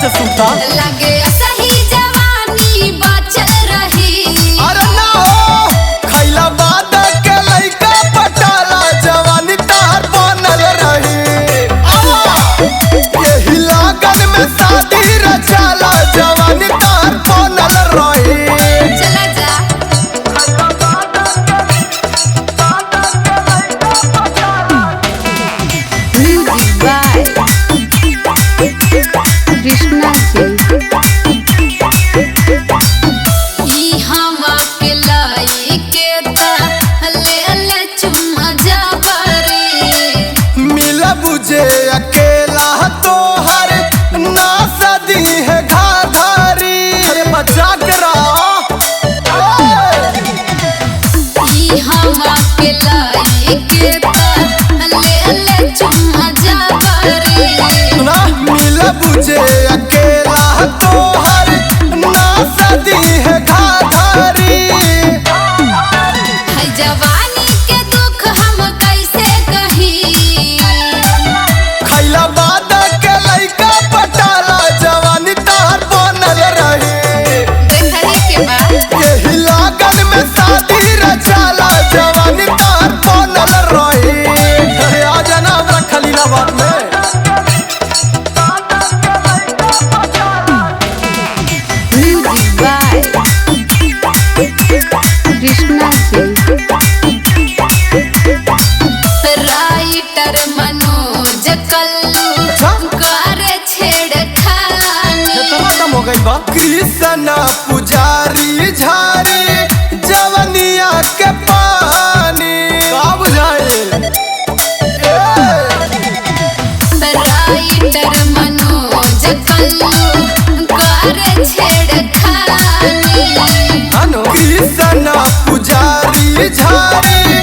से सुनता लगे सही जवानी बचल रही। अरे ना हो खैला बाद के लइका पटाला जवानी तार बनल रही। यही लगन में शादी रचाला जवानी तार बनल रही। चला जा म्यूजिक बाय कृष्णा ई हवा के लाई के ता ले ले चुम्मा जाबरे। मिल बुझे अकेला तोहर ना सदी है घाघरी। अरे बचा के रहो ई हवा के लाई के ता ले ले चुम्मा जाबरे। ना मिल बुझे अकेला तोहर ना सदी है घाघरी। है जवानी के दुख हम कैसे कही। खैला बाद के लइका पटाला जवानी तार बनल रही। देखने के बाद यही लगन में शादी रचाला जवानी तार बनल रही। अरे आ जाना हमरा खलीलाबाद में। Music by Krishna writer Manoj Kallu करे छेड़खानी। कितना कम हो गई बा। कृष्णा पुजारी झारी जवनिया के पानी का बुझाए। राइटर मनोज कल्लू करे छेड़खानी। कृष्णा पुजारी झारी